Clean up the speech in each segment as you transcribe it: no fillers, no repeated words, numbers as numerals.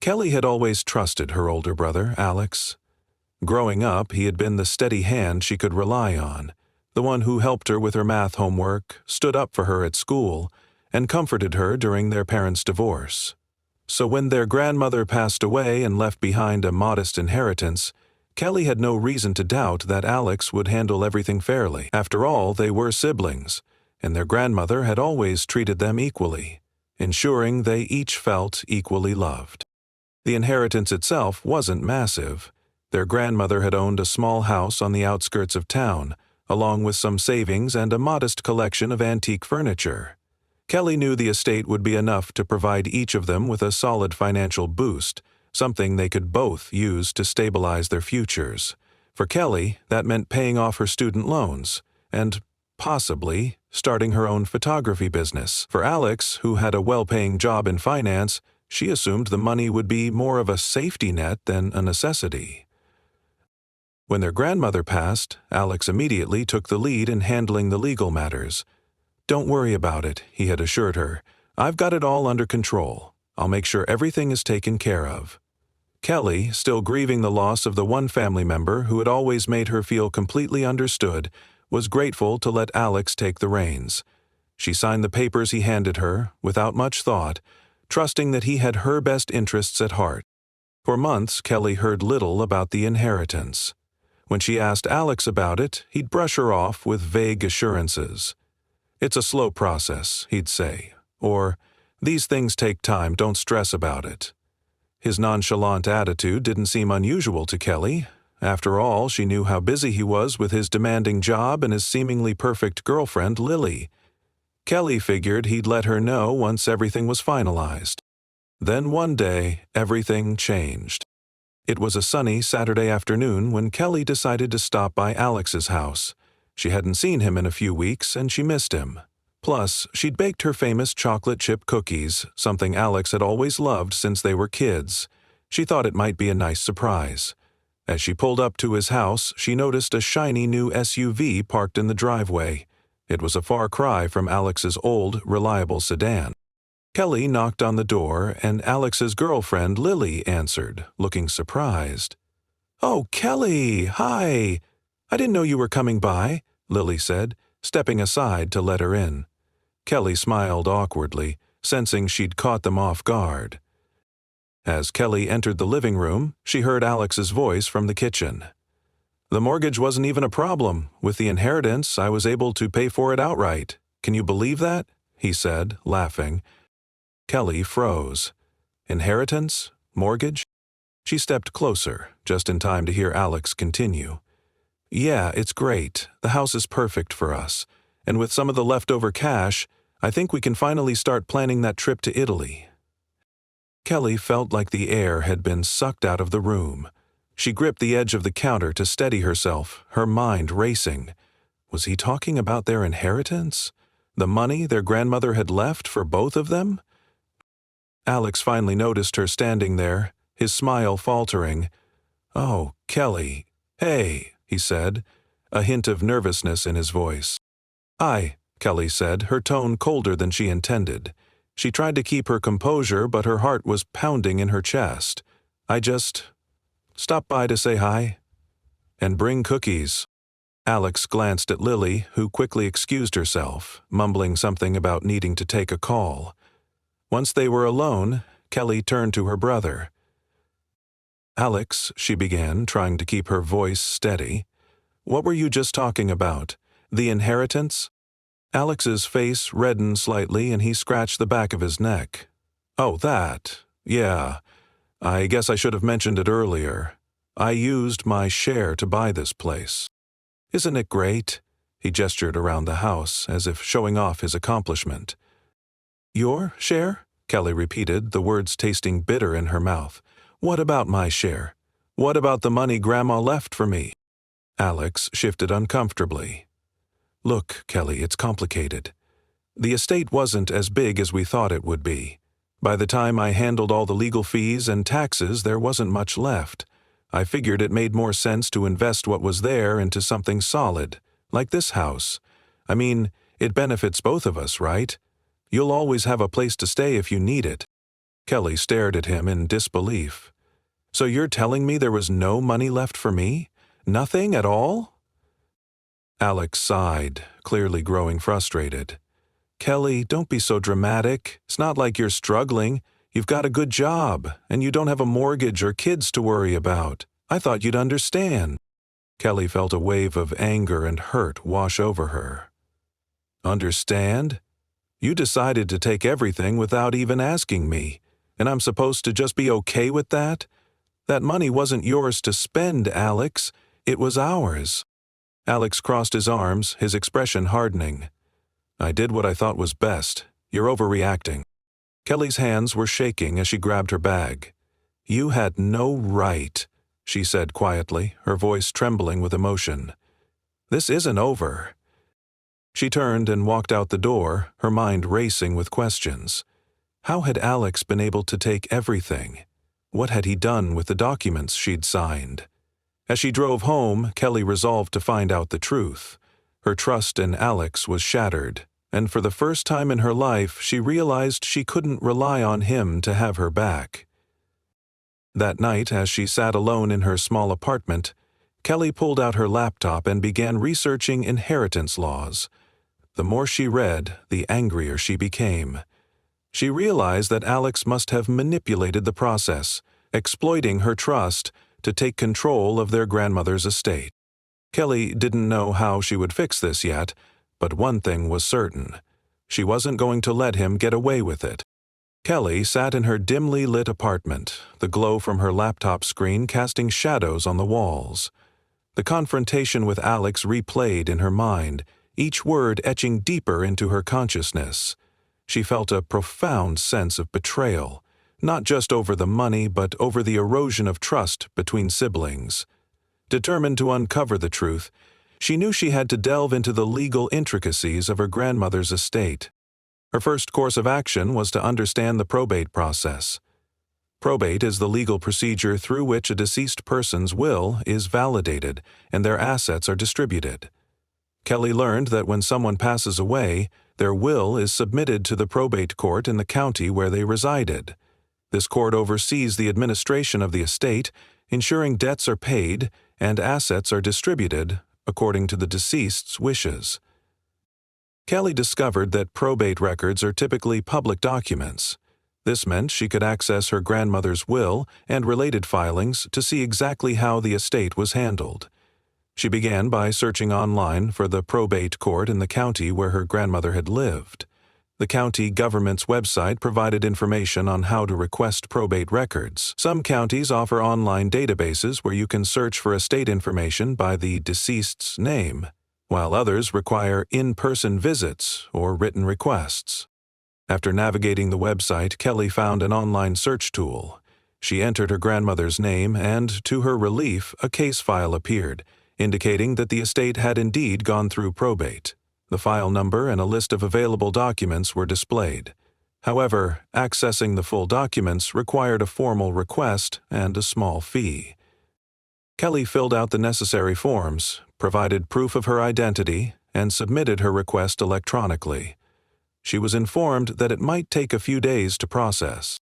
Kelly had always trusted her older brother, Alex. Growing up, he had been the steady hand she could rely on, the one who helped her with her math homework, stood up for her at school, and comforted her during their parents' divorce. So when their grandmother passed away and left behind a modest inheritance, Kelly had no reason to doubt that Alex would handle everything fairly. After all, they were siblings, and their grandmother had always treated them equally, ensuring they each felt equally loved. The inheritance itself wasn't massive. Their grandmother had owned a small house on the outskirts of town, along with some savings and a modest collection of antique furniture. Kelly knew the estate would be enough to provide each of them with a solid financial boost, something they could both use to stabilize their futures. For Kelly, that meant paying off her student loans and, possibly, starting her own photography business. For Alex, who had a well-paying job in finance, she assumed the money would be more of a safety net than a necessity. When their grandmother passed, Alex immediately took the lead in handling the legal matters. "Don't worry about it," he had assured her. "I've got it all under control. I'll make sure everything is taken care of." Kelly, still grieving the loss of the one family member who had always made her feel completely understood, was grateful to let Alex take the reins. She signed the papers he handed her, without much thought, trusting that he had her best interests at heart. For months, Kelly heard little about the inheritance. When she asked Alex about it, he'd brush her off with vague assurances. "It's a slow process," he'd say, or, "These things take time, don't stress about it." His nonchalant attitude didn't seem unusual to Kelly. After all, she knew how busy he was with his demanding job and his seemingly perfect girlfriend, Lily. Kelly figured he'd let her know once everything was finalized. Then one day, everything changed. It was a sunny Saturday afternoon when Kelly decided to stop by Alex's house. She hadn't seen him in a few weeks, and she missed him. Plus, she'd baked her famous chocolate chip cookies, something Alex had always loved since they were kids. She thought it might be a nice surprise. As she pulled up to his house, she noticed a shiny new SUV parked in the driveway. It was a far cry from Alex's old, reliable sedan. Kelly knocked on the door, and Alex's girlfriend, Lily, answered, looking surprised. "Oh, Kelly, hi! I didn't know you were coming by," Lily said, stepping aside to let her in. Kelly smiled awkwardly, sensing she'd caught them off guard. As Kelly entered the living room, she heard Alex's voice from the kitchen. "The mortgage wasn't even a problem. With the inheritance, I was able to pay for it outright. Can you believe that?" he said, laughing. Kelly froze. Inheritance? Mortgage? She stepped closer, just in time to hear Alex continue. "Yeah, it's great. The house is perfect for us. And with some of the leftover cash, I think we can finally start planning that trip to Italy." Kelly felt like the air had been sucked out of the room. She gripped the edge of the counter to steady herself, her mind racing. Was he talking about their inheritance? The money their grandmother had left for both of them? Alex finally noticed her standing there, his smile faltering. "Oh, Kelly. Hey," he said, a hint of nervousness in his voice. "Hi," Kelly said, her tone colder than she intended. She tried to keep her composure, but her heart was pounding in her chest. "I just stopped by to say hi. And bring cookies." Alex glanced at Lily, who quickly excused herself, mumbling something about needing to take a call. Once they were alone, Kelly turned to her brother. "Alex," she began, trying to keep her voice steady, "what were you just talking about? The inheritance?" Alex's face reddened slightly and he scratched the back of his neck. "Oh, that. Yeah. I guess I should have mentioned it earlier. I used my share to buy this place. Isn't it great?" He gestured around the house, as if showing off his accomplishment. "Your share?" Kelly repeated, the words tasting bitter in her mouth. "What about my share? What about the money Grandma left for me?" Alex shifted uncomfortably. "Look, Kelly, it's complicated. The estate wasn't as big as we thought it would be. By the time I handled all the legal fees and taxes, there wasn't much left. I figured it made more sense to invest what was there into something solid, like this house. I mean, it benefits both of us, right? You'll always have a place to stay if you need it." Kelly stared at him in disbelief. "So you're telling me there was no money left for me? Nothing at all?" Alex sighed, clearly growing frustrated. "Kelly, don't be so dramatic. It's not like you're struggling. You've got a good job, and you don't have a mortgage or kids to worry about. I thought you'd understand." Kelly felt a wave of anger and hurt wash over her. "Understand? You decided to take everything without even asking me, and I'm supposed to just be okay with that? That money wasn't yours to spend, Alex. It was ours." Alex crossed his arms, his expression hardening. "I did what I thought was best. You're overreacting." Kelly's hands were shaking as she grabbed her bag. "You had no right," she said quietly, her voice trembling with emotion. "This isn't over." She turned and walked out the door, her mind racing with questions. How had Alex been able to take everything? What had he done with the documents she'd signed? As she drove home, Kelly resolved to find out the truth. Her trust in Alex was shattered, and for the first time in her life, she realized she couldn't rely on him to have her back. That night, as she sat alone in her small apartment, Kelly pulled out her laptop and began researching inheritance laws. The more she read, the angrier she became. She realized that Alex must have manipulated the process, exploiting her trust to take control of their grandmother's estate. Kelly didn't know how she would fix this yet, but one thing was certain. She wasn't going to let him get away with it. Kelly sat in her dimly lit apartment, the glow from her laptop screen casting shadows on the walls. The confrontation with Alex replayed in her mind, each word etching deeper into her consciousness. She felt a profound sense of betrayal, not just over the money but over the erosion of trust between siblings. Determined to uncover the truth, she knew she had to delve into the legal intricacies of her grandmother's estate. Her first course of action was to understand the probate process. Probate is the legal procedure through which a deceased person's will is validated and their assets are distributed. Kelly learned that when someone passes away, their will is submitted to the probate court in the county where they resided. This court oversees the administration of the estate, ensuring debts are paid and assets are distributed according to the deceased's wishes. Kelly discovered that probate records are typically public documents. This meant she could access her grandmother's will and related filings to see exactly how the estate was handled. She began by searching online for the probate court in the county where her grandmother had lived. The county government's website provided information on how to request probate records. Some counties offer online databases where you can search for estate information by the deceased's name, while others require in-person visits or written requests. After navigating the website, Kelly found an online search tool. She entered her grandmother's name and, to her relief, a case file appeared, indicating that the estate had indeed gone through probate. The file number and a list of available documents were displayed. However, accessing the full documents required a formal request and a small fee. Kelly filled out the necessary forms, provided proof of her identity, and submitted her request electronically. She was informed that it might take a few days to process.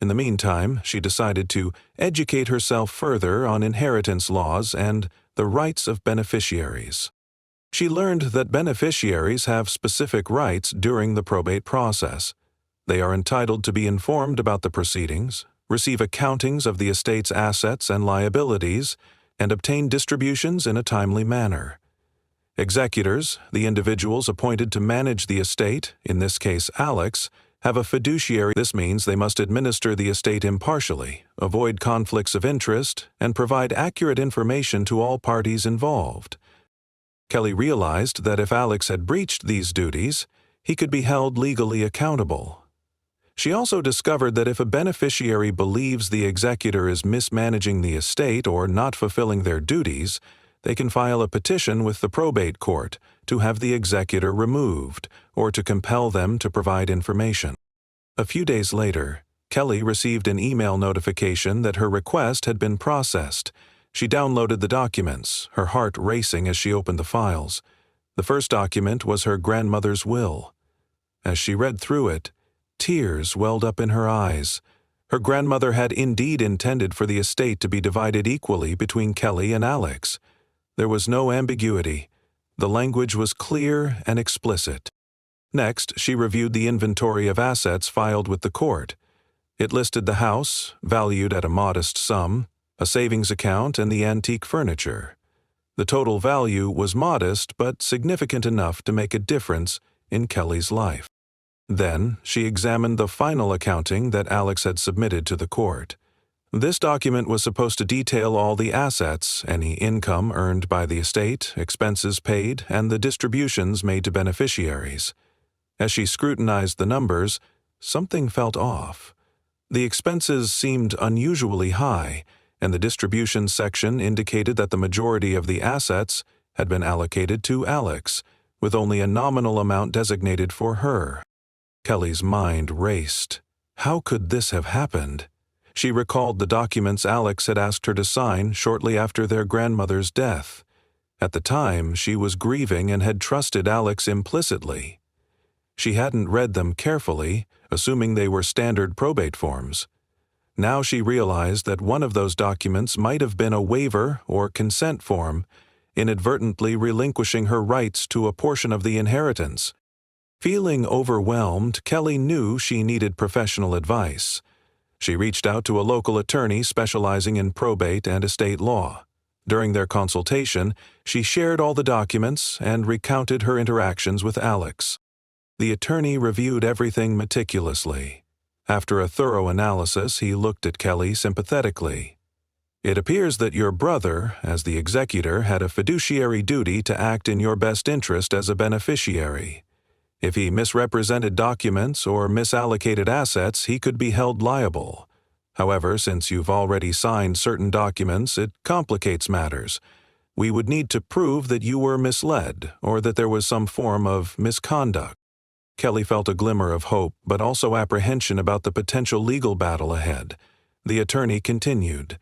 In the meantime, she decided to educate herself further on inheritance laws and the rights of beneficiaries. She learned that beneficiaries have specific rights during the probate process. They are entitled to be informed about the proceedings, receive accountings of the estate's assets and liabilities, and obtain distributions in a timely manner. Executors, the individuals appointed to manage the estate, in this case Alex, have a fiduciary. This means they must administer the estate impartially, avoid conflicts of interest, and provide accurate information to all parties involved. Kelly realized that if Alex had breached these duties, he could be held legally accountable. She also discovered that if a beneficiary believes the executor is mismanaging the estate or not fulfilling their duties, they can file a petition with the probate court to have the executor removed or to compel them to provide information. A few days later, Kelly received an email notification that her request had been processed. She downloaded the documents, her heart racing as she opened the files. The first document was her grandmother's will. As she read through it, tears welled up in her eyes. Her grandmother had indeed intended for the estate to be divided equally between Kelly and Alex. There was no ambiguity. The language was clear and explicit. Next, she reviewed the inventory of assets filed with the court. It listed the house, valued at a modest sum, a savings account, and the antique furniture. The total value was modest but significant enough to make a difference in Kelly's life. Then, she examined the final accounting that Alex had submitted to the court. This document was supposed to detail all the assets, any income earned by the estate, expenses paid, and the distributions made to beneficiaries. As she scrutinized the numbers, something felt off. The expenses seemed unusually high, and the distributions section indicated that the majority of the assets had been allocated to Alex, with only a nominal amount designated for her. Kelly's mind raced. How could this have happened? She recalled the documents Alex had asked her to sign shortly after their grandmother's death. At the time, she was grieving and had trusted Alex implicitly. She hadn't read them carefully, assuming they were standard probate forms. Now she realized that one of those documents might have been a waiver or consent form, inadvertently relinquishing her rights to a portion of the inheritance. Feeling overwhelmed, Kelly knew she needed professional advice. She reached out to a local attorney specializing in probate and estate law. During their consultation, she shared all the documents and recounted her interactions with Alex. The attorney reviewed everything meticulously. After a thorough analysis, he looked at Kelly sympathetically. "It appears that your brother, as the executor, had a fiduciary duty to act in your best interest as a beneficiary. If he misrepresented documents or misallocated assets, he could be held liable. However, since you've already signed certain documents, it complicates matters. We would need to prove that you were misled or that there was some form of misconduct." Kelly felt a glimmer of hope, but also apprehension about the potential legal battle ahead. The attorney continued.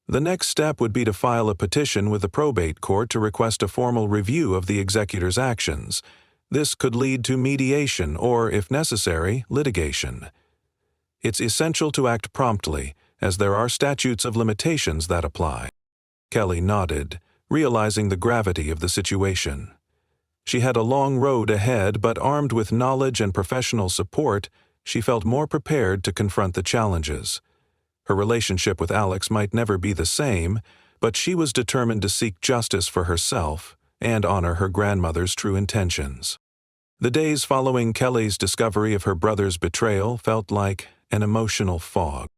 The next step would be to file a petition with the probate court to request a formal review of the executor's actions. This could lead to mediation or, if necessary, litigation. It's essential to act promptly, as there are statutes of limitations that apply. Kelly nodded, realizing the gravity of the situation. She had a long road ahead, but armed with knowledge and professional support, she felt more prepared to confront the challenges. Her relationship with Alex might never be the same, but she was determined to seek justice for herself and honor her grandmother's true intentions. The days following Kelly's discovery of her brother's betrayal felt like an emotional fog.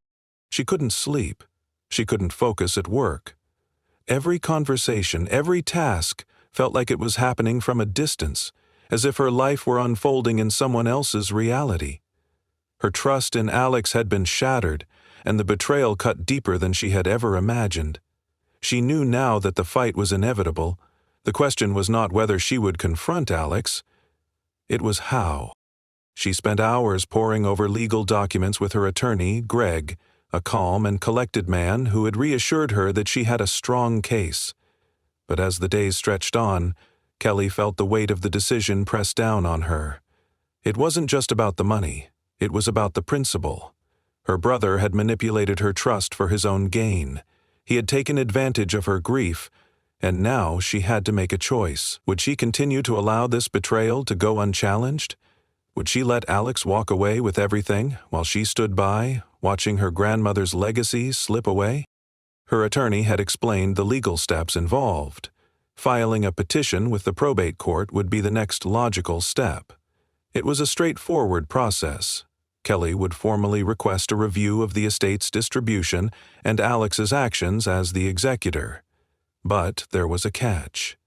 She couldn't sleep. She couldn't focus at work. Every conversation, every task, felt like it was happening from a distance, as if her life were unfolding in someone else's reality. Her trust in Alex had been shattered, and the betrayal cut deeper than she had ever imagined. She knew now that the fight was inevitable. The question was not whether she would confront Alex. It was how. She spent hours poring over legal documents with her attorney, Greg, a calm and collected man who had reassured her that she had a strong case. But as the days stretched on, Kelly felt the weight of the decision press down on her. It wasn't just about the money. It was about the principle. Her brother had manipulated her trust for his own gain. He had taken advantage of her grief, and now she had to make a choice. Would she continue to allow this betrayal to go unchallenged? Would she let Alex walk away with everything while she stood by, watching her grandmother's legacy slip away? Her attorney had explained the legal steps involved. Filing a petition with the probate court would be the next logical step. It was a straightforward process. Kelly would formally request a review of the estate's distribution and Alex's actions as the executor. But there was a catch.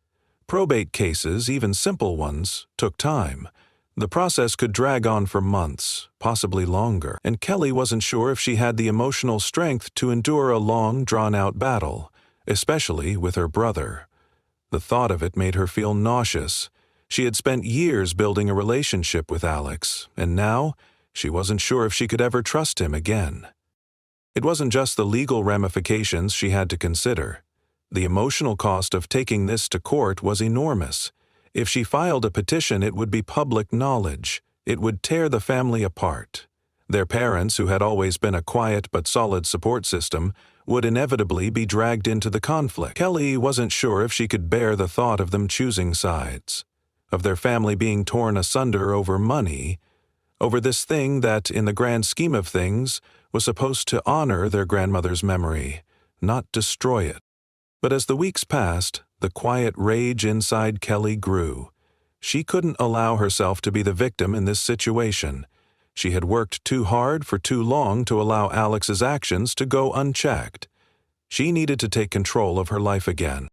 Probate cases, even simple ones, took time. The process could drag on for months, possibly longer, and Kelly wasn't sure if she had the emotional strength to endure a long, drawn-out battle, especially with her brother. The thought of it made her feel nauseous. She had spent years building a relationship with Alex, and now she wasn't sure if she could ever trust him again. It wasn't just the legal ramifications she had to consider. The emotional cost of taking this to court was enormous. If she filed a petition, it would be public knowledge. It would tear the family apart. Their parents, who had always been a quiet but solid support system, would inevitably be dragged into the conflict. Kelly wasn't sure if she could bear the thought of them choosing sides, of their family being torn asunder over money, over this thing that, in the grand scheme of things, was supposed to honor their grandmother's memory, not destroy it. But as the weeks passed, the quiet rage inside Kelly grew. She couldn't allow herself to be the victim in this situation. She had worked too hard for too long to allow Alex's actions to go unchecked. She needed to take control of her life again.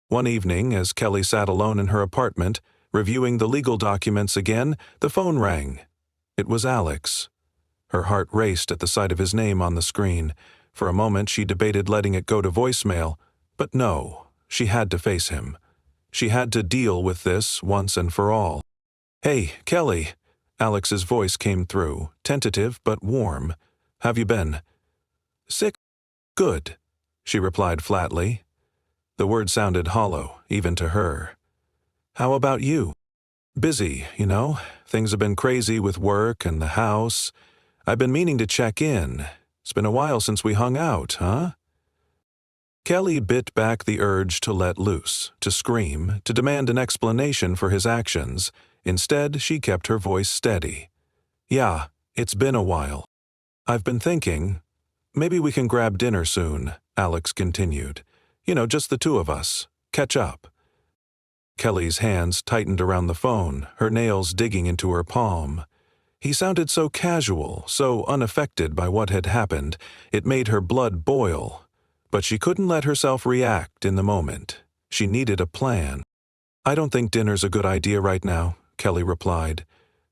One evening, as Kelly sat alone in her apartment, reviewing the legal documents again, the phone rang. It was Alex. Her heart raced at the sight of his name on the screen. For a moment she debated letting it go to voicemail, but no, she had to face him. She had to deal with this once and for all. "Hey, Kelly," Alex's voice came through, tentative but warm. "Have you been?" "Sick." "Good," she replied flatly. The word sounded hollow, even to her. "How about you?" "Busy, you know. Things have been crazy with work and the house. I've been meaning to check in. It's been a while since we hung out, huh?" Kelly bit back the urge to let loose, to scream, to demand an explanation for his actions. Instead, she kept her voice steady. "Yeah, it's been a while. I've been thinking, maybe we can grab dinner soon," Alex continued. "You know, just the two of us. Catch up." Kelly's hands tightened around the phone, her nails digging into her palm. He sounded so casual, so unaffected by what had happened, it made her blood boil. But she couldn't let herself react in the moment. She needed a plan. "I don't think dinner's a good idea right now," Kelly replied.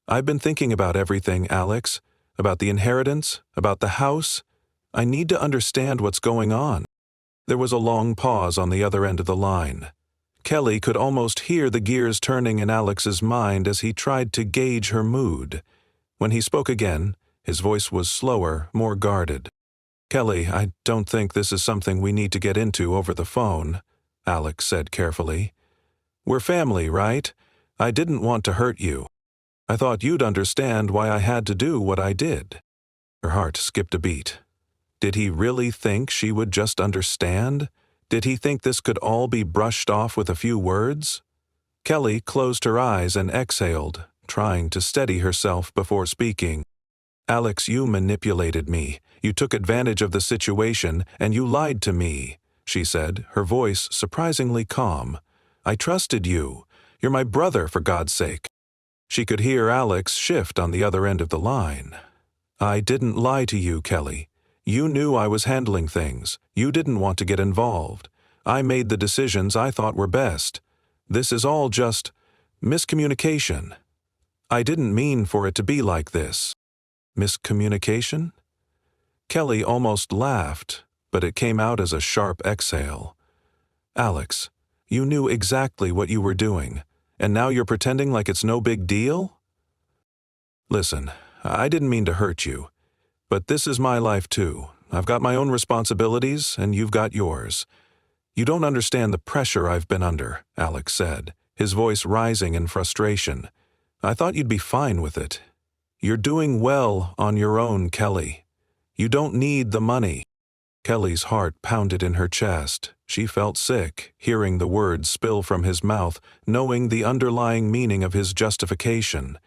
"I've been thinking about everything, Alex. About the inheritance, about the house. I need to understand what's going on." There was a long pause on the other end of the line. Kelly could almost hear the gears turning in Alex's mind as he tried to gauge her mood. When he spoke again, his voice was slower, more guarded. "Kelly, I don't think this is something we need to get into over the phone," Alex said carefully. "We're family, right? I didn't want to hurt you. I thought you'd understand why I had to do what I did." Her heart skipped a beat. Did he really think she would just understand? Did he think this could all be brushed off with a few words? Kelly closed her eyes and exhaled, trying to steady herself before speaking. "Alex, you manipulated me. You took advantage of the situation, and you lied to me," she said, her voice surprisingly calm. "I trusted you. You're my brother, for God's sake." She could hear Alex shift on the other end of the line. "I didn't lie to you, Kelly. You knew I was handling things. You didn't want to get involved. I made the decisions I thought were best. This is all just miscommunication. I didn't mean for it to be like this." "Miscommunication?" Kelly almost laughed, but it came out as a sharp exhale. "Alex, you knew exactly what you were doing, and now you're pretending like it's no big deal?" "Listen, I didn't mean to hurt you, but this is my life too. I've got my own responsibilities, and you've got yours. You don't understand the pressure I've been under," Alex said, his voice rising in frustration. "I thought you'd be fine with it. You're doing well on your own, Kelly. You don't need the money." Kelly's heart pounded in her chest. She felt sick, hearing the words spill from his mouth, knowing the underlying meaning of his justification.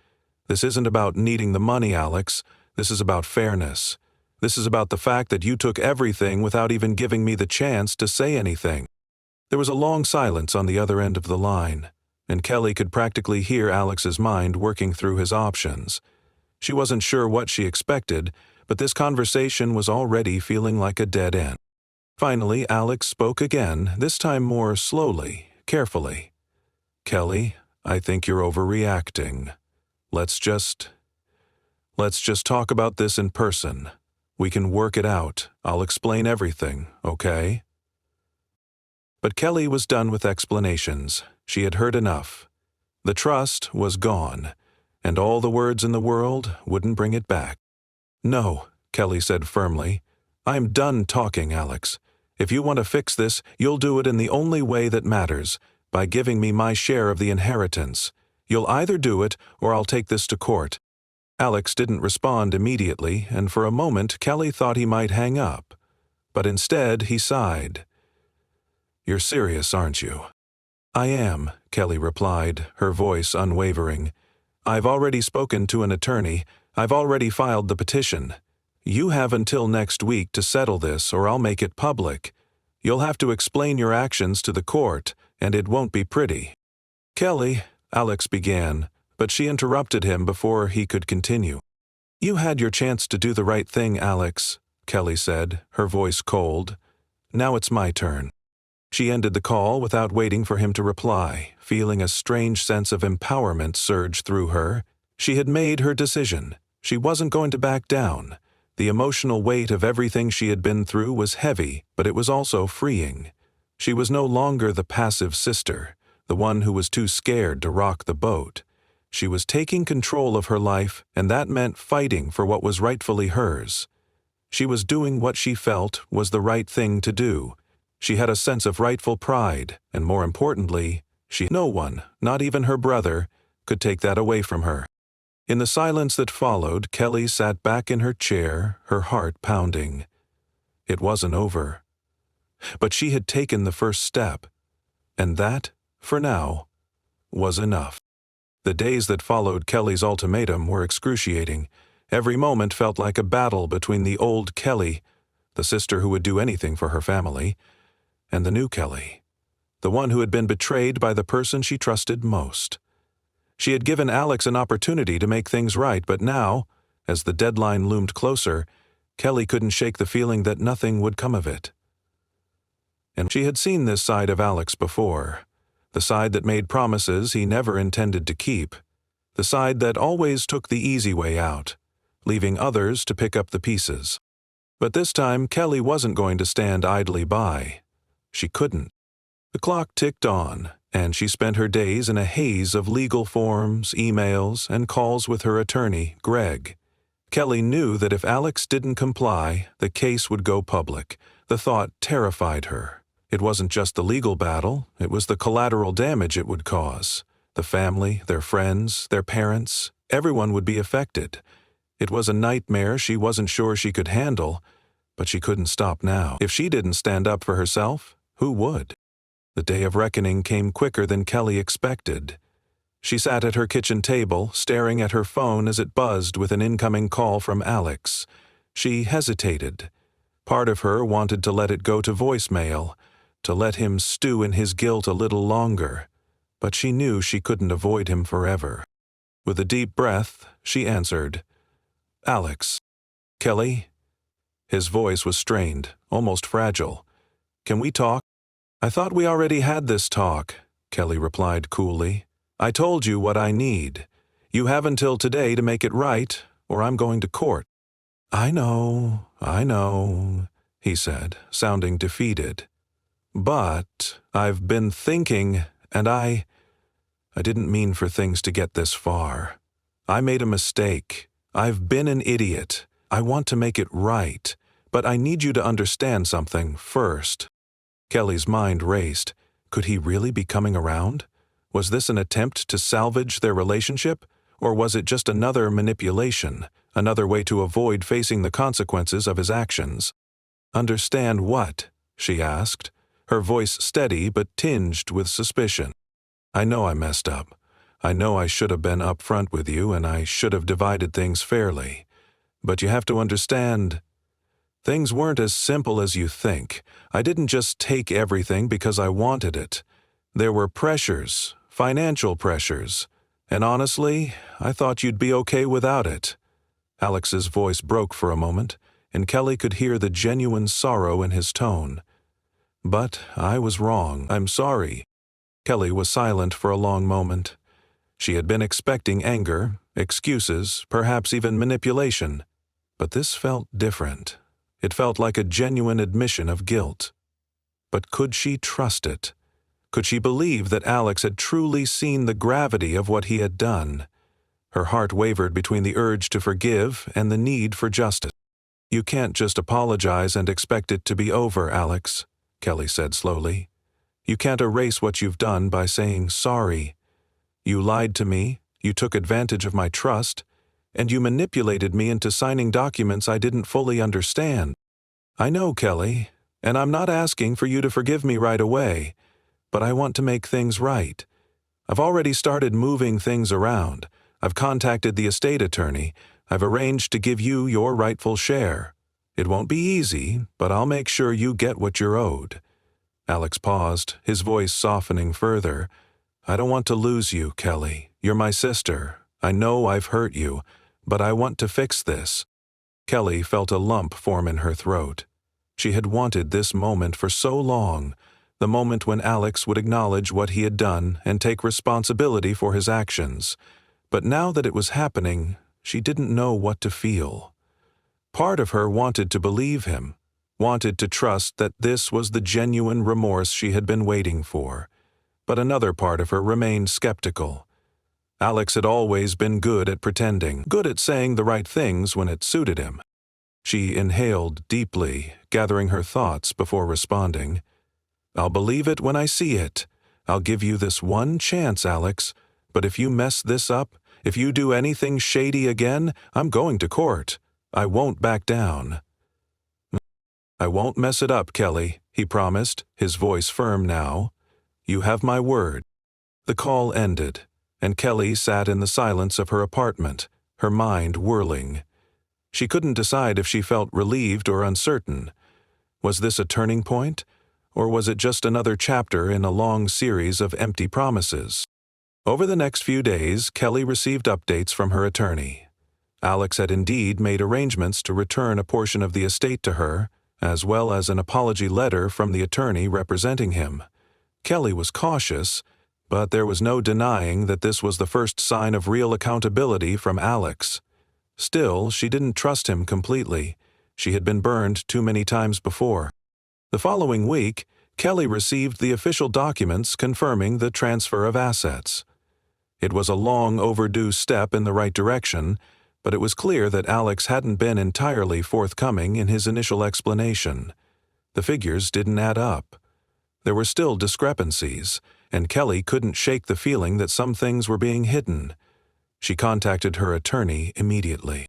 "This isn't about needing the money, Alex. This is about fairness. This is about the fact that you took everything without even giving me the chance to say anything." There was a long silence on the other end of the line, and Kelly could practically hear Alex's mind working through his options. She wasn't sure what she expected, but this conversation was already feeling like a dead end. Finally, Alex spoke again, this time more slowly, carefully. "Kelly, I think you're overreacting. Let's just talk about this in person. We can work it out. I'll explain everything, okay?" But Kelly was done with explanations. She had heard enough. The trust was gone, and all the words in the world wouldn't bring it back. "No," Kelly said firmly. "I'm done talking, Alex. If you want to fix this, you'll do it in the only way that matters, by giving me my share of the inheritance. You'll either do it, or I'll take this to court." Alex didn't respond immediately, and for a moment Kelly thought he might hang up. But instead he sighed. "You're serious, aren't you?" "I am," Kelly replied, her voice unwavering. "I've already spoken to an attorney. I've already filed the petition. You have until next week to settle this, or I'll make it public. You'll have to explain your actions to the court, and it won't be pretty." "Kelly," Alex began, but she interrupted him before he could continue. "You had your chance to do the right thing, Alex," Kelly said, her voice cold. "Now it's my turn." She ended the call without waiting for him to reply, feeling a strange sense of empowerment surge through her. She had made her decision. She wasn't going to back down. The emotional weight of everything she had been through was heavy, but it was also freeing. She was no longer the passive sister, the one who was too scared to rock the boat. She was taking control of her life, and that meant fighting for what was rightfully hers. She was doing what she felt was the right thing to do. She had a sense of rightful pride, and more importantly, no one, not even her brother, could take that away from her. In the silence that followed, Kelly sat back in her chair, her heart pounding. It wasn't over. But she had taken the first step, and that, for now, was enough. The days that followed Kelly's ultimatum were excruciating. Every moment felt like a battle between the old Kelly, the sister who would do anything for her family, and the new Kelly, the one who had been betrayed by the person she trusted most. She had given Alex an opportunity to make things right, but now, as the deadline loomed closer, Kelly couldn't shake the feeling that nothing would come of it. And she had seen this side of Alex before, the side that made promises he never intended to keep, the side that always took the easy way out, leaving others to pick up the pieces. But this time, Kelly wasn't going to stand idly by. She couldn't. The clock ticked on, and she spent her days in a haze of legal forms, emails, and calls with her attorney, Greg. Kelly knew that if Alex didn't comply, the case would go public. The thought terrified her. It wasn't just the legal battle, it was the collateral damage it would cause. The family, their friends, their parents, everyone would be affected. It was a nightmare she wasn't sure she could handle, but she couldn't stop now. If she didn't stand up for herself, who would? The day of reckoning came quicker than Kelly expected. She sat at her kitchen table, staring at her phone as it buzzed with an incoming call from Alex. She hesitated. Part of her wanted to let it go to voicemail, to let him stew in his guilt a little longer, but she knew she couldn't avoid him forever. With a deep breath, she answered, "Alex." "Kelly?" His voice was strained, almost fragile. "Can we talk?" "I thought we already had this talk," Kelly replied coolly. "I told you what I need. You have until today to make it right, or I'm going to court." I know," he said, sounding defeated. "But I've been thinking, and I didn't mean for things to get this far. I made a mistake. I've been an idiot. I want to make it right, but I need you to understand something first." Kelly's mind raced. Could he really be coming around? Was this an attempt to salvage their relationship, or was it just another manipulation, another way to avoid facing the consequences of his actions? "Understand what?" she asked, her voice steady but tinged with suspicion. "I know I messed up. I know I should have been upfront with you, and I should have divided things fairly. But you have to understand, things weren't as simple as you think. I didn't just take everything because I wanted it. There were pressures, financial pressures, and honestly, I thought you'd be okay without it." Alex's voice broke for a moment, and Kelly could hear the genuine sorrow in his tone. "But I was wrong. I'm sorry." Kelly was silent for a long moment. She had been expecting anger, excuses, perhaps even manipulation. But this felt different. It felt like a genuine admission of guilt. But could she trust it? Could she believe that Alex had truly seen the gravity of what he had done? Her heart wavered between the urge to forgive and the need for justice. "You can't just apologize and expect it to be over, Alex," Kelly said slowly. "You can't erase what you've done by saying sorry. You lied to me, you took advantage of my trust, and you manipulated me into signing documents I didn't fully understand. I know, Kelly, and I'm not asking for you to forgive me right away, but I want to make things right. I've already started moving things around. I've contacted the estate attorney. I've arranged to give you your rightful share. It won't be easy, but I'll make sure you get what you're owed." Alex paused, his voice softening further. "I don't want to lose you, Kelly. You're my sister. I know I've hurt you, but I want to fix this." Kelly felt a lump form in her throat. She had wanted this moment for so long, the moment when Alex would acknowledge what he had done and take responsibility for his actions. But now that it was happening, she didn't know what to feel. Part of her wanted to believe him, wanted to trust that this was the genuine remorse she had been waiting for. But another part of her remained skeptical. Alex had always been good at pretending, good at saying the right things when it suited him. She inhaled deeply, gathering her thoughts before responding. "I'll believe it when I see it. I'll give you this one chance, Alex. But if you mess this up, if you do anything shady again, I'm going to court. I won't back down." "I won't mess it up, Kelly," he promised, his voice firm now. "You have my word." The call ended, and Kelly sat in the silence of her apartment, her mind whirling. She couldn't decide if she felt relieved or uncertain. Was this a turning point, or was it just another chapter in a long series of empty promises? Over the next few days, Kelly received updates from her attorney. Alex had indeed made arrangements to return a portion of the estate to her, as well as an apology letter from the attorney representing him. Kelly was cautious, but there was no denying that this was the first sign of real accountability from Alex. Still, she didn't trust him completely. She had been burned too many times before. The following week, Kelly received the official documents confirming the transfer of assets. It was a long overdue step in the right direction, but it was clear that Alex hadn't been entirely forthcoming in his initial explanation. The figures didn't add up. There were still discrepancies, and Kelly couldn't shake the feeling that some things were being hidden. She contacted her attorney immediately.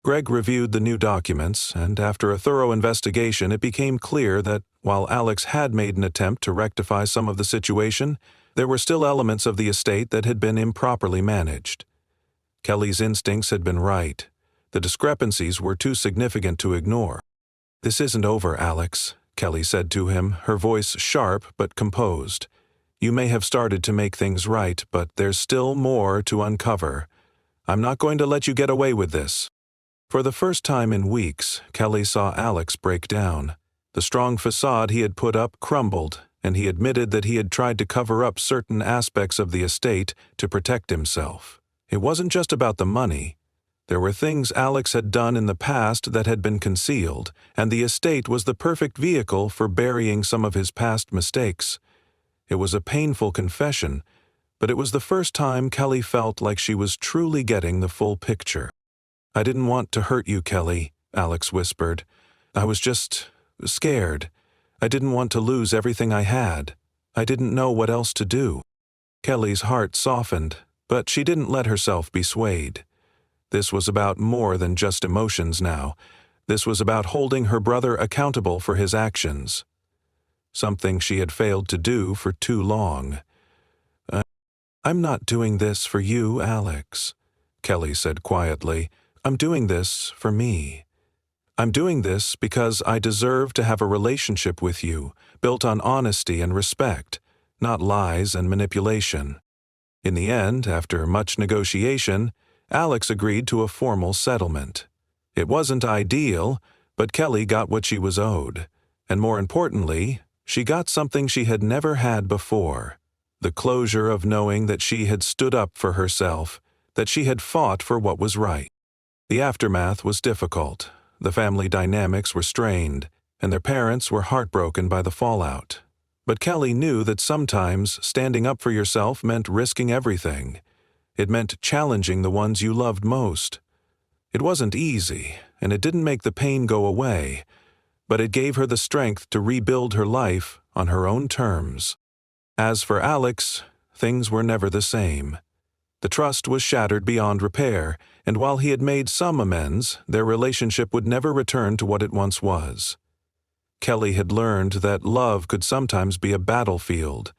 Greg reviewed the new documents, and after a thorough investigation, it became clear that while Alex had made an attempt to rectify some of the situation, there were still elements of the estate that had been improperly managed. Kelly's instincts had been right. The discrepancies were too significant to ignore. "This isn't over, Alex," Kelly said to him, her voice sharp but composed. "You may have started to make things right, but there's still more to uncover. I'm not going to let you get away with this." For the first time in weeks, Kelly saw Alex break down. The strong facade he had put up crumbled, and he admitted that he had tried to cover up certain aspects of the estate to protect himself. It wasn't just about the money. There were things Alex had done in the past that had been concealed, and the estate was the perfect vehicle for burying some of his past mistakes. It was a painful confession, but it was the first time Kelly felt like she was truly getting the full picture. "I didn't want to hurt you, Kelly," Alex whispered. "I was just scared. I didn't want to lose everything I had. I didn't know what else to do." Kelly's heart softened, but she didn't let herself be swayed. This was about more than just emotions now. This was about holding her brother accountable for his actions. Something she had failed to do for too long. "I'm not doing this for you, Alex," Kelly said quietly. "I'm doing this for me. I'm doing this because I deserve to have a relationship with you, built on honesty and respect, not lies and manipulation." In the end, after much negotiation, Alex agreed to a formal settlement. It wasn't ideal, but Kelly got what she was owed. And more importantly, she got something she had never had before: the closure of knowing that she had stood up for herself, that she had fought for what was right. The aftermath was difficult. The family dynamics were strained, and their parents were heartbroken by the fallout. But Kelly knew that sometimes standing up for yourself meant risking everything. It meant challenging the ones you loved most. It wasn't easy, and it didn't make the pain go away, but it gave her the strength to rebuild her life on her own terms. As for Alex, things were never the same. The trust was shattered beyond repair, and while he had made some amends, their relationship would never return to what it once was. Kelly had learned that love could sometimes be a battlefield,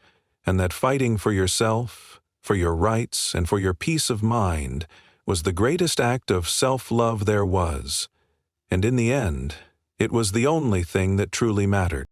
and that fighting for yourself, for your rights, and for your peace of mind was the greatest act of self-love there was. And in the end, it was the only thing that truly mattered.